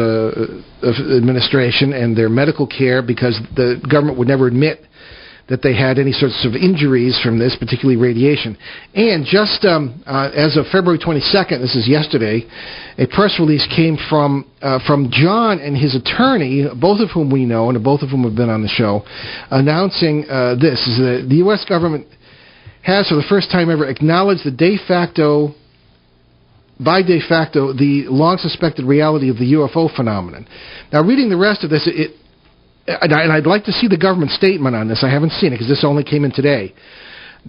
Administration and their medical care, because the government would never admit that they had any sorts of injuries from this, particularly radiation. And just as of February 22nd, this is yesterday, a press release came from John and his attorney, both of whom we know and both of whom have been on the show, announcing this, is that the U.S. government has, for the first time ever, acknowledged the long suspected reality of the UFO phenomenon. Now, reading the rest of this, and I'd like to see the government statement on this. I haven't seen it because this only came in today.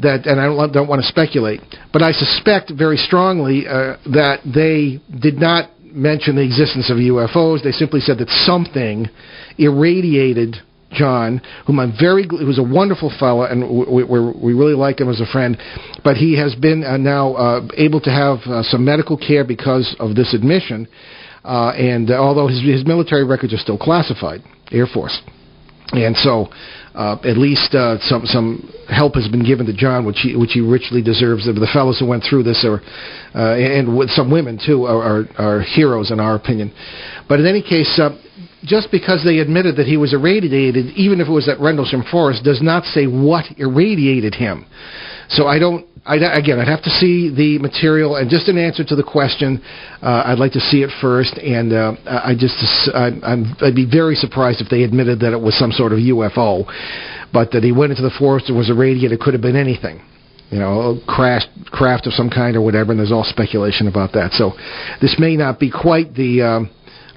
And I don't want to speculate, but I suspect very strongly that they did not mention the existence of UFOs. They simply said that something irradiated John, who's a wonderful fellow, and we really like him as a friend, but he has been now able to have some medical care because of this admission, and although his military records are still classified, Air Force. And so, at least some help has been given to John, which he richly deserves. The fellows who went through this and with some women too, are heroes in our opinion. But in any case, just because they admitted that he was irradiated, even if it was at Rendlesham Forest, does not say what irradiated him. So I'd have to see the material, and just an answer to the question, I'd like to see it first, and I'd be very surprised if they admitted that it was some sort of UFO, but that he went into the forest and was irradiated. It could have been anything. craft of some kind or whatever, and there's all speculation about that. So this may not be quite the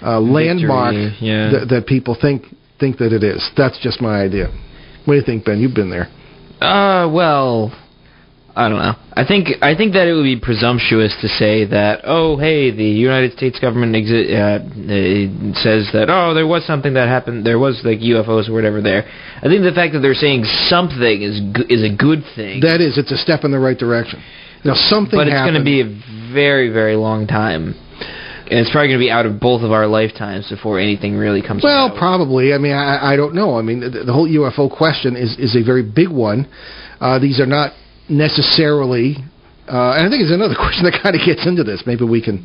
landmark that people think that it is. That's just my idea. What do you think, Ben? You've been there. Well, I don't know. I think that it would be presumptuous to say that, the United States government says that, there was something that happened, there was like UFOs or whatever there. I think the fact that they're saying something is a good thing. That is, it's a step in the right direction. Something but it's happened. Going to be a very, very long time. And it's probably going to be out of both of our lifetimes before anything really comes out. Well, probably. I mean, I don't know. I mean, the whole UFO question is a very big one. These are not necessarily, and I think it's another question that kind of gets into this. Maybe we can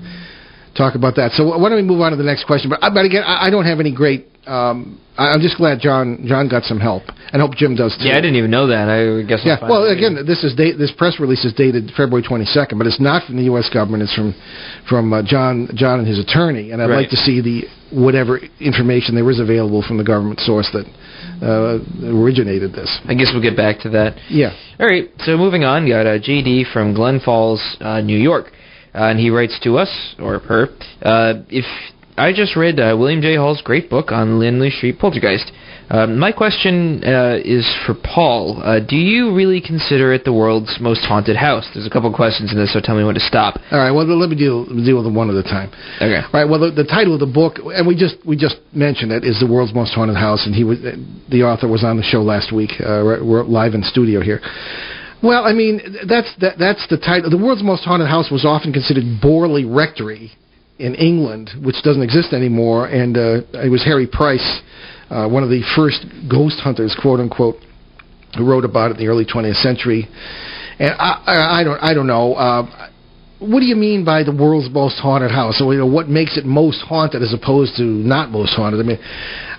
talk about that. So why don't we move on to the next question? But again, I don't have any great. I'm just glad John got some help, and hope Jim does too. Yeah, I didn't even know that. I guess. Yeah. Well, again, this press release is dated February 22nd, but it's not from the U.S. government. It's from John and his attorney, and I'd like to see whatever information there is available from the government source that originated this. I guess we'll get back to that. Yeah. All right. So moving on, got JD from Glen Falls, New York, and he writes to us or her. If I just read William J. Hall's great book on Lindley Street Poltergeist. My question is for Paul. Do you really consider it the world's most haunted house? There's a couple of questions in this, so tell me when to stop. All right. Well, let me deal with them one at a time. Okay. All right. Well, the title of the book, and we just mentioned it, is The World's Most Haunted House, and the author was on the show last week. We're live in studio here. Well, I mean, that's the title. The World's Most Haunted House was often considered Borley Rectory in England, which doesn't exist anymore, and it was Harry Price, one of the first ghost hunters, quote unquote, who wrote about it in the early 20th century. And I don't know. What do you mean by the world's most haunted house? So, what makes it most haunted as opposed to not most haunted? I mean,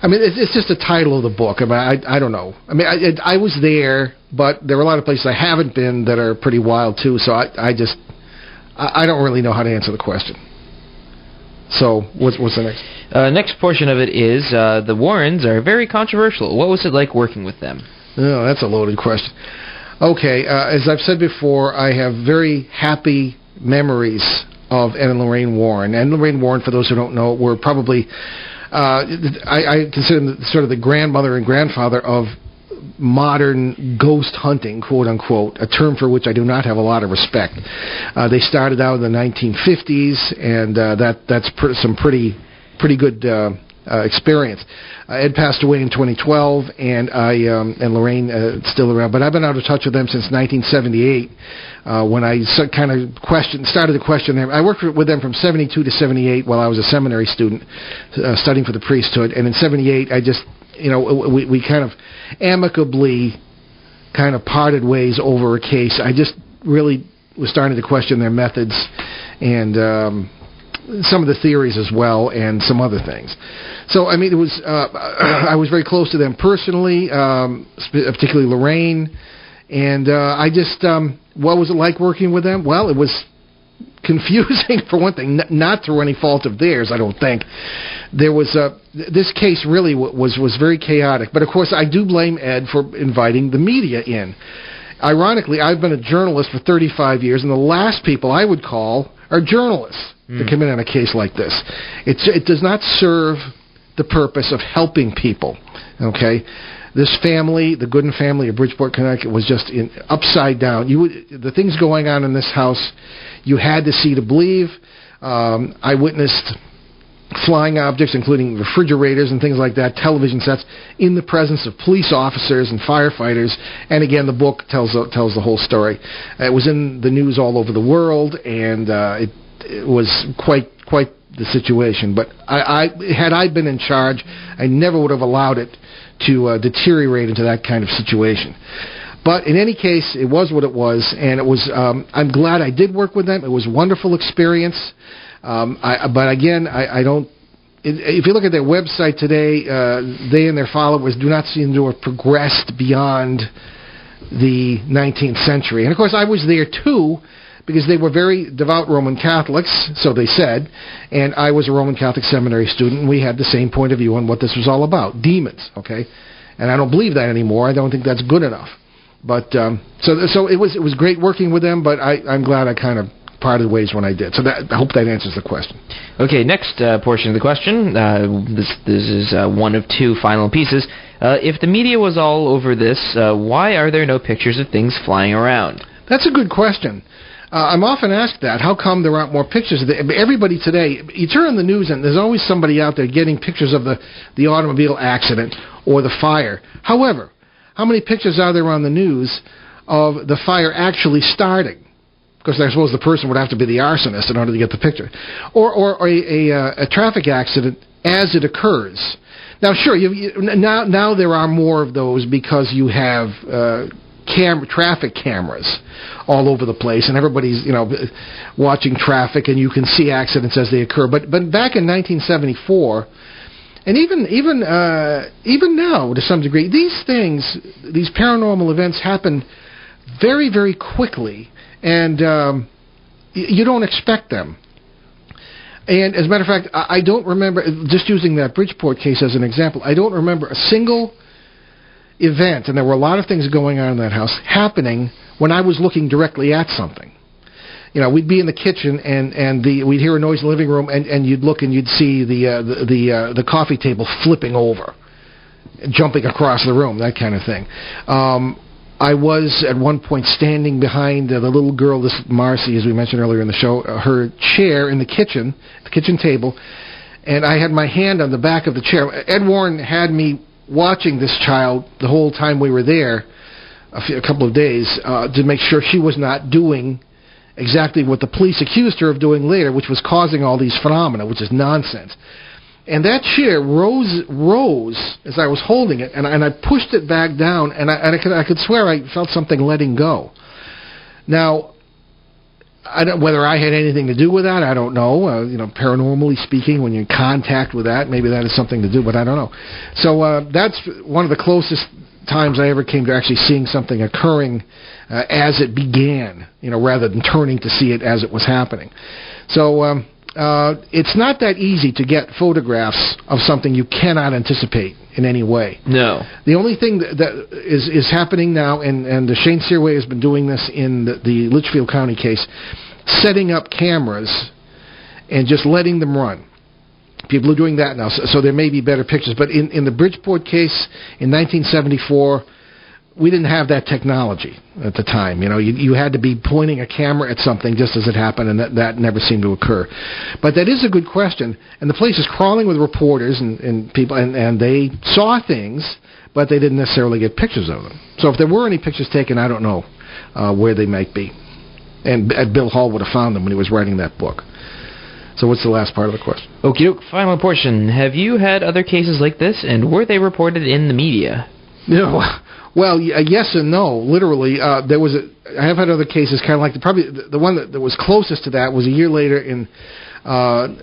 it's just the title of the book. I mean, I don't know. I mean, I was there, but there are a lot of places I haven't been that are pretty wild too. So I don't really know how to answer the question. So, what's the next? Next portion of it is, the Warrens are very controversial. What was it like working with them? Oh, that's a loaded question. Okay, as I've said before, I have very happy memories of Ed and Lorraine Warren. Ed and Lorraine Warren, for those who don't know, were probably, I consider them sort of the grandmother and grandfather of modern ghost hunting, quote unquote, a term for which I do not have a lot of respect. They started out in the 1950s, and that's some pretty good experience. Ed passed away in 2012, and and Lorraine still around, but I've been out of touch with them since 1978. When I kind of started to question them. I worked with them from 72 to 78 while I was a seminary student studying for the priesthood, and in 78 I just, we kind of amicably kind of parted ways over a case. I just really was starting to question their methods and some of the theories as well, and some other things. So, I mean, it was I was very close to them personally, particularly Lorraine, and I just, what was it like working with them? Well, it was confusing for one thing, not through any fault of theirs, I don't think. There was this case really was very chaotic, but of course I do blame Ed for inviting the media in. Ironically, I've been a journalist for 35 years, and the last people I would call are journalists to come in on a case like this. It does not serve the purpose of helping people, okay? This family, the Gooden family of Bridgeport, Connecticut, was just upside down. The things going on in this house, you had to see to believe. I witnessed flying objects, including refrigerators and things like that, television sets, in the presence of police officers and firefighters. And again, the book tells the whole story. It was in the news all over the world, and it was quite the situation. But had I been in charge, I never would have allowed it to deteriorate into that kind of situation. But in any case, it was what it was, and it was. I'm glad I did work with them. It was a wonderful experience. But again, I don't. If you look at their website today, they and their followers do not seem to have progressed beyond the 19th century. And of course, I was there too, because they were very devout Roman Catholics, so they said, and I was a Roman Catholic seminary student, and we had the same point of view on what this was all about, demons, okay? And I don't believe that anymore. I don't think that's good enough. But so it was great working with them, but I'm glad I kind of parted ways when I did. So I hope that answers the question. Okay, next portion of the question. This is one of two final pieces. If the media was all over this, why are there no pictures of things flying around? That's a good question. I'm often asked that. How come there aren't more pictures of it? Everybody today, you turn on the news and there's always somebody out there getting pictures of the automobile accident or the fire. However, how many pictures are there on the news of the fire actually starting? Because I suppose the person would have to be the arsonist in order to get the picture. Or a traffic accident as it occurs. Now, sure, now there are more of those because you have traffic cameras all over the place, and everybody's watching traffic, and you can see accidents as they occur. But back in 1974, and even now to some degree, these paranormal events happen very, very quickly. And you don't expect them. And as a matter of fact, I don't remember, just using that Bridgeport case as an example, I don't remember a single event, and there were a lot of things going on in that house, happening when I was looking directly at something. We'd be in the kitchen, and we'd hear a noise in the living room, and you'd look and you'd see the coffee table flipping over, jumping across the room, that kind of thing. I was at one point standing behind the little girl, this Marcy, as we mentioned earlier in the show, her chair in the kitchen table, and I had my hand on the back of the chair. Ed Warren had me watching this child the whole time we were there, a couple of days, to make sure she was not doing exactly what the police accused her of doing later, which was causing all these phenomena, which is nonsense. And that chair rose as I was holding it, and I pushed it back down, and I could swear I felt something letting go. Now, whether I had anything to do with that, I don't know. Paranormally speaking, when you're in contact with that, maybe that is something to do, but I don't know. So that's one of the closest times I ever came to actually seeing something occurring as it began, rather than turning to see it as it was happening. So it's not that easy to get photographs of something you cannot anticipate in any way. No. The only thing that is happening now, and Shane Searway has been doing this in the Litchfield County case, setting up cameras and just letting them run. People are doing that now, so there may be better pictures. But in the Bridgeport case in 1974, we didn't have that technology at the time. You had to be pointing a camera at something just as it happened, and that never seemed to occur. But that is a good question, and the place is crawling with reporters and people, and they saw things, but they didn't necessarily get pictures of them. So if there were any pictures taken, I don't know where they might be. And Bill Hall would have found them when he was writing that book. So what's the last part of the question? Okie doke, final portion. Have you had other cases like this, and were they reported in the media? No. Well, yes and no. Literally, I have had other cases, kind of like probably the one that was closest to that was a year later in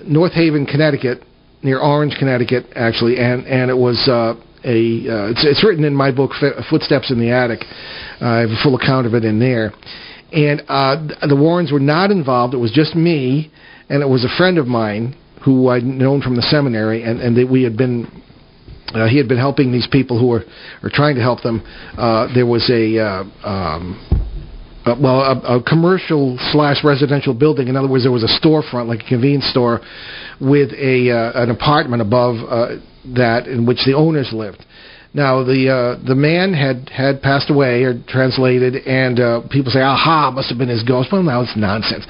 North Haven, Connecticut, near Orange, Connecticut, actually, and it was it's written in my book, Footsteps in the Attic. I have a full account of it in there, and the Warrens were not involved. It was just me, and it was a friend of mine who I'd known from the seminary, and we had been. He had been helping these people who were trying to help them. There was a commercial / residential building. In other words, there was a storefront, like a convenience store, with an apartment above that in which the owners lived. Now, the man had passed away or translated, and people say, aha, it must have been his ghost. Well, now it's nonsense.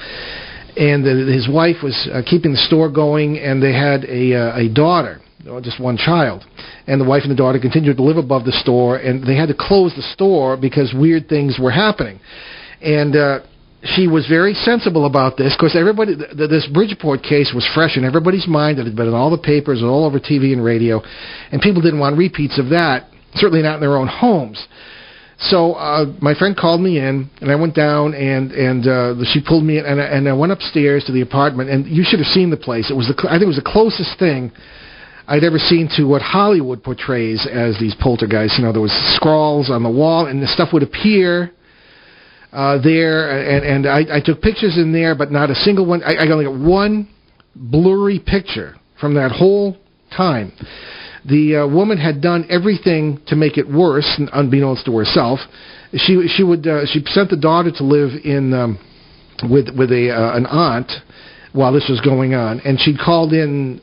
And his wife was keeping the store going, and they had a daughter. Just one child. And the wife and the daughter continued to live above the store, and they had to close the store because weird things were happening. And she was very sensible about this, because this Bridgeport case was fresh in everybody's mind. It had been in all the papers and all over TV and radio, and people didn't want repeats of that, certainly not in their own homes. So my friend called me in, and I went down, and she pulled me in, and I went upstairs to the apartment, and you should have seen the place. I think it was the closest thing I'd ever seen to what Hollywood portrays as these poltergeists. There was scrawls on the wall, and the stuff would appear there, and I took pictures in there, but not a single one. I only got one blurry picture from that whole time. The woman had done everything to make it worse, unbeknownst to herself. She sent the daughter to live in with an aunt while this was going on, and she'd called in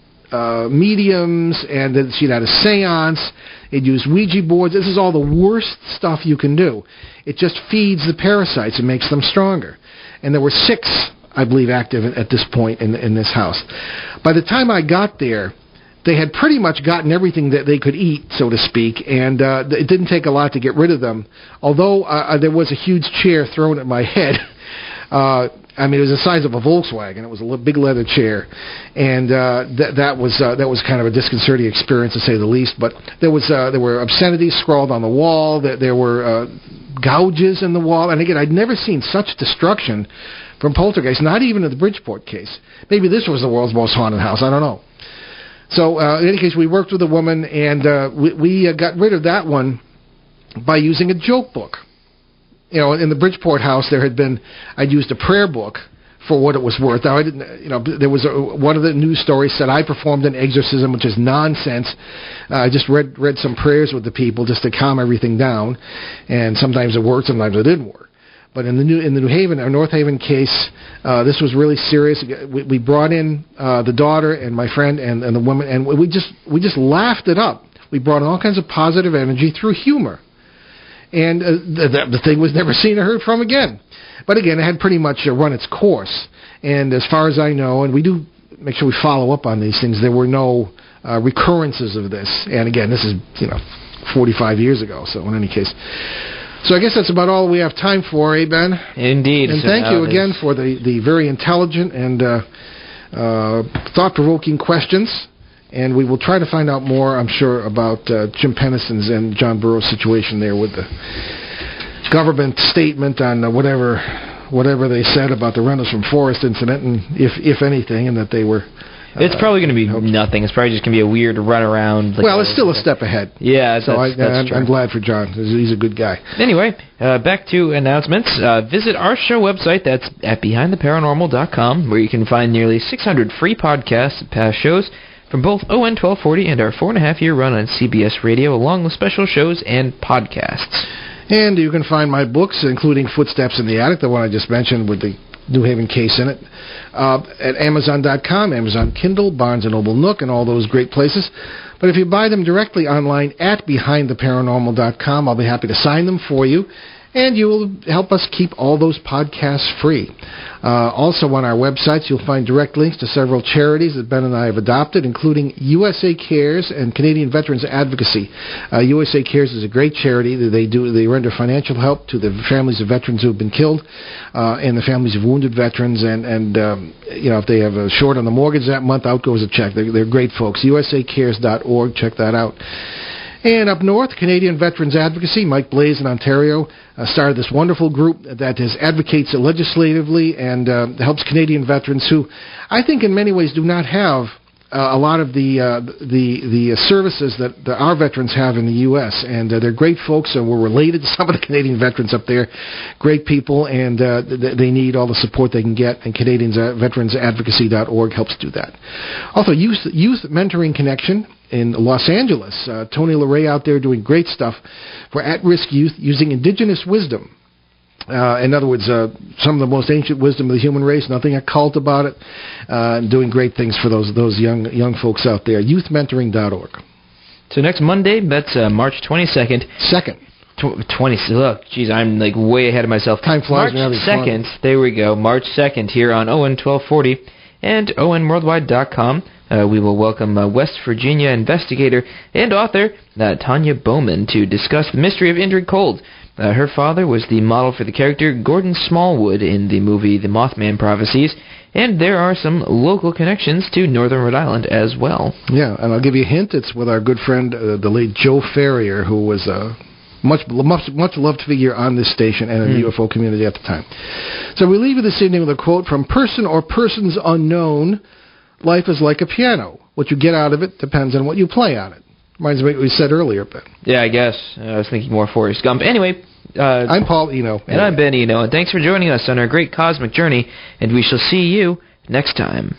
mediums, and then she'd had a seance. It used Ouija boards. This is all the worst stuff you can do. It just feeds the parasites and makes them stronger. And there were 6, I believe, active at this point in this house. By the time I got there, they had pretty much gotten everything that they could eat, so to speak, and it didn't take a lot to get rid of them. Although there was a huge chair thrown at my head. I mean, it was the size of a Volkswagen. It was a big leather chair, and that was kind of a disconcerting experience, to say the least. But there were obscenities scrawled on the wall. There were gouges in the wall, and again, I'd never seen such destruction from poltergeist. Not even in the Bridgeport case. Maybe this was the world's most haunted house. I don't know. So in any case, we worked with a woman, and we got rid of that one by using a joke book. You know, in the Bridgeport house, I'd used a prayer book for what it was worth. Now, I didn't, there was one of the news stories said I performed an exorcism, which is nonsense. I just read some prayers with the people just to calm everything down, and sometimes it worked, sometimes it didn't work. But in the New Haven or North Haven case, this was really serious. We brought in the daughter and my friend and the woman, and we just laughed it up. We brought in all kinds of positive energy through humor. And the thing was never seen or heard from again. But again, it had pretty much run its course. And as far as I know, and we do make sure we follow up on these things, there were no recurrences of this. And again, this is 45 years ago. So in any case, so I guess that's about all we have time for, Ben? Indeed. And thank you again for the very intelligent and thought-provoking questions. And we will try to find out more, I'm sure, about Jim Pennison's and John Burroughs' situation there with the government statement on whatever they said about the Reynolds from Forest incident, and if anything, and that they were... it's probably going to be nothing. It's probably just going to be a weird runaround. Well, it's still a step ahead. Yeah, so I'm glad for John. He's a good guy. Anyway, back to announcements. Visit our show website. That's at BehindTheParanormal.com, where you can find nearly 600 free podcasts of past shows from both ON 1240 and our 4.5-year run on CBS Radio, along with special shows and podcasts. And you can find my books, including Footsteps in the Attic, the one I just mentioned with the New Haven case in it, at Amazon.com, Amazon Kindle, Barnes & Noble Nook, and all those great places. But if you buy them directly online at BehindTheParanormal.com, I'll be happy to sign them for you, and you will help us keep all those podcasts free. Also on our websites, you'll find direct links to several charities that Ben and I have adopted, including USA Cares and Canadian Veterans Advocacy. USA Cares is a great charity. They render financial help to the families of veterans who have been killed and the families of wounded veterans. And if they have a short on the mortgage that month, out goes a check. They're great folks. USACares.org. Check that out. And up north, Canadian Veterans Advocacy, Mike Blaze in Ontario, started this wonderful group that advocates legislatively and helps Canadian veterans who, I think in many ways, do not have a lot of the services that our veterans have in the U.S. And they're great folks, and we're related to some of the Canadian veterans up there. Great people, and they need all the support they can get, and CanadianVeteransAdvocacy.org helps do that. Also, Youth Mentoring Connection in Los Angeles. Tony LeRae out there doing great stuff for at-risk youth using indigenous wisdom. In other words, some of the most ancient wisdom of the human race, nothing occult about it, and doing great things for those young folks out there. Youthmentoring.org. So next Monday, that's March 22nd. Look, geez, I'm like way ahead of myself. Time flies. March 2nd, there we go, March 2nd here on ON 1240 and ONWorldwide.com. We will welcome West Virginia investigator and author Tanya Bowman to discuss the mystery of Indrid Cold. Her father was the model for the character Gordon Smallwood in the movie The Mothman Prophecies, and there are some local connections to Northern Rhode Island as well. Yeah, and I'll give you a hint. It's with our good friend, the late Joe Ferrier, who was a much loved figure on this station and in the UFO community at the time. So we leave you this evening with a quote from Person or Persons Unknown. Life is like a piano. What you get out of it depends on what you play on it. Reminds me of what we said earlier, Ben. Yeah, I guess. I was thinking more Forrest Gump. Anyway. I'm Paul Eno. And I'm Ben Eno. And thanks for joining us on our great cosmic journey. And we shall see you next time.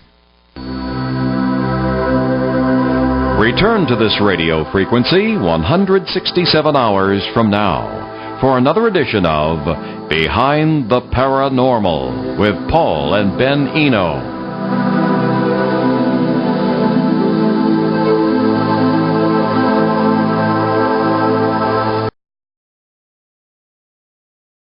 Return to this radio frequency 167 hours from now for another edition of Behind the Paranormal with Paul and Ben Eno.